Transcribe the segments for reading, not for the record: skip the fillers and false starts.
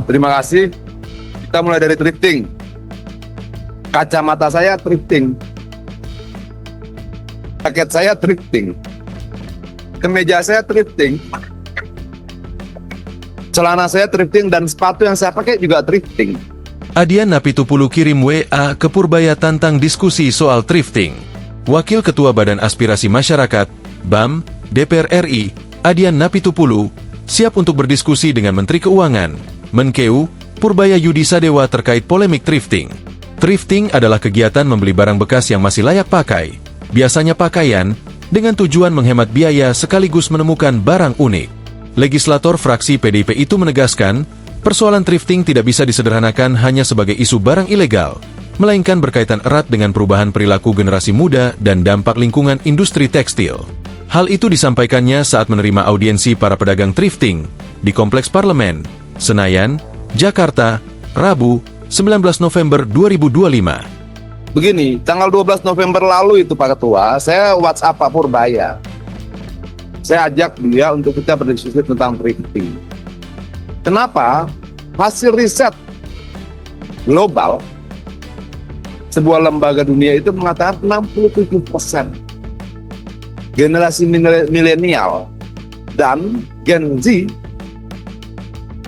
Terima kasih. Kita mulai dari thrifting. Kacamata saya thrifting. Jaket saya thrifting. Kemeja saya thrifting. Celana saya thrifting dan sepatu yang saya pakai juga thrifting. Adian Napitupulu kirim WA ke Purbaya tantang diskusi soal thrifting. Wakil Ketua Badan Aspirasi Masyarakat, BAM, DPR RI, Adian Napitupulu, siap untuk berdiskusi dengan Menteri Keuangan, Menkeu, Purbaya Yudi Sadewa terkait polemik thrifting. Thrifting adalah kegiatan membeli barang bekas yang masih layak pakai, biasanya pakaian, dengan tujuan menghemat biaya sekaligus menemukan barang unik. Legislator fraksi PDIP itu menegaskan, persoalan thrifting tidak bisa disederhanakan hanya sebagai isu barang ilegal, melainkan berkaitan erat dengan perubahan perilaku generasi muda dan dampak lingkungan industri tekstil. Hal itu disampaikannya saat menerima audiensi para pedagang thrifting di Kompleks Parlemen, Senayan, Jakarta, Rabu, 19 November 2025. Begini, tanggal 12 November lalu itu Pak Ketua, saya WhatsApp Pak Purbaya. Saya ajak dia untuk kita berdiskusi tentang thrifting. Kenapa? Hasil riset global sebuah lembaga dunia itu mengatakan 67% generasi milenial dan Gen Z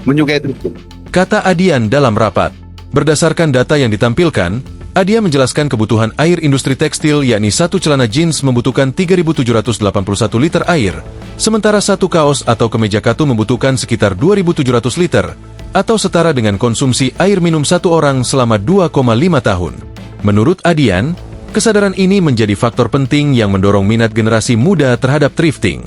menyukai thrifting. Kata Adian dalam rapat. Berdasarkan data yang ditampilkan, Adia menjelaskan kebutuhan air industri tekstil yakni satu celana jeans membutuhkan 3.781 liter air, sementara satu kaos atau kemeja katun membutuhkan sekitar 2.700 liter, atau setara dengan konsumsi air minum satu orang selama 2,5 tahun. Menurut Adian, kesadaran ini menjadi faktor penting yang mendorong minat generasi muda terhadap thrifting.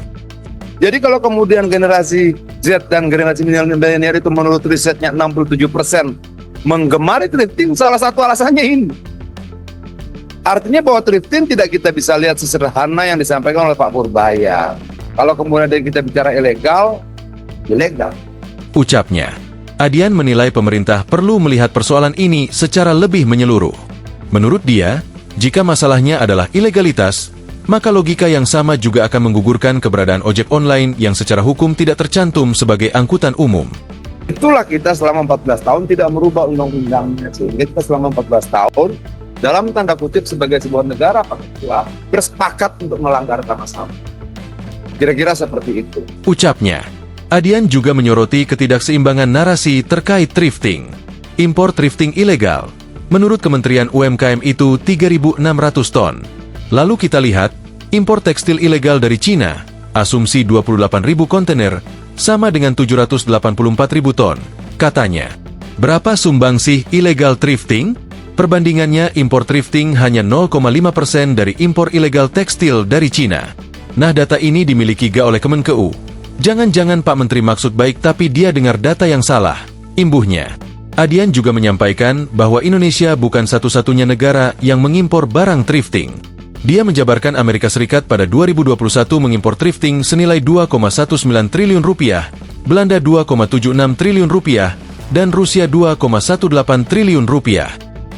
Jadi kalau kemudian generasi Z dan generasi milenial itu menurut risetnya 67% menggemari thrifting, salah satu alasannya ini. Artinya bahwa thrifting tidak kita bisa lihat sesederhana yang disampaikan oleh Pak Purbaya. Kalau kemudian kita bicara ilegal, ilegal. Ucapnya, Adian menilai pemerintah perlu melihat persoalan ini secara lebih menyeluruh. Menurut dia, jika masalahnya adalah ilegalitas, maka logika yang sama juga akan menggugurkan keberadaan ojek online yang secara hukum tidak tercantum sebagai angkutan umum. Itulah kita selama 14 tahun tidak merubah undang-undangnya, sehingga kita selama 14 tahun dalam tanda kutip sebagai sebuah negara Pak Ketua bersepakat untuk melanggar HAM. Kira-kira seperti itu. Ucapnya, Adian juga menyoroti ketidakseimbangan narasi terkait thrifting. Impor thrifting ilegal, menurut Kementerian UMKM itu 3.600 ton. Lalu kita lihat, impor tekstil ilegal dari Cina, asumsi 28.000 kontainer, sama dengan 784.000 ton, katanya. Berapa sumbangsih ilegal thrifting? Perbandingannya impor thrifting hanya 0,5% dari impor ilegal tekstil dari Cina. Nah, data ini dimiliki oleh Kemenkeu. Jangan-jangan Pak Menteri maksud baik tapi dia dengar data yang salah, imbuhnya. Adian juga menyampaikan bahwa Indonesia bukan satu-satunya negara yang mengimpor barang thrifting. Dia menjabarkan Amerika Serikat pada 2021 mengimpor thrifting senilai 2,19 triliun rupiah, Belanda 2,76 triliun rupiah, dan Rusia 2,18 triliun rupiah.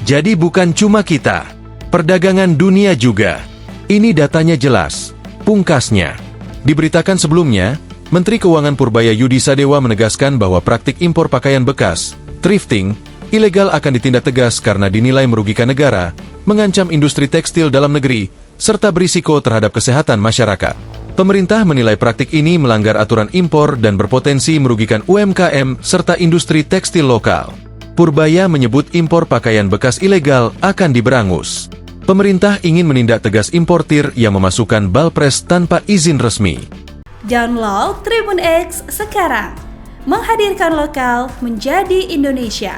Jadi bukan cuma kita, perdagangan dunia juga. Ini datanya jelas. Pungkasnya, diberitakan sebelumnya, Menteri Keuangan Purbaya Yudi Sadewa menegaskan bahwa praktik impor pakaian bekas, thrifting, ilegal akan ditindak tegas karena dinilai merugikan negara, mengancam industri tekstil dalam negeri, serta berisiko terhadap kesehatan masyarakat. Pemerintah menilai praktik ini melanggar aturan impor dan berpotensi merugikan UMKM serta industri tekstil lokal. Purbaya menyebut impor pakaian bekas ilegal akan diberangus. Pemerintah ingin menindak tegas importir yang memasukkan balpres tanpa izin resmi. Download Tribun X sekarang, menghadirkan lokal menjadi Indonesia.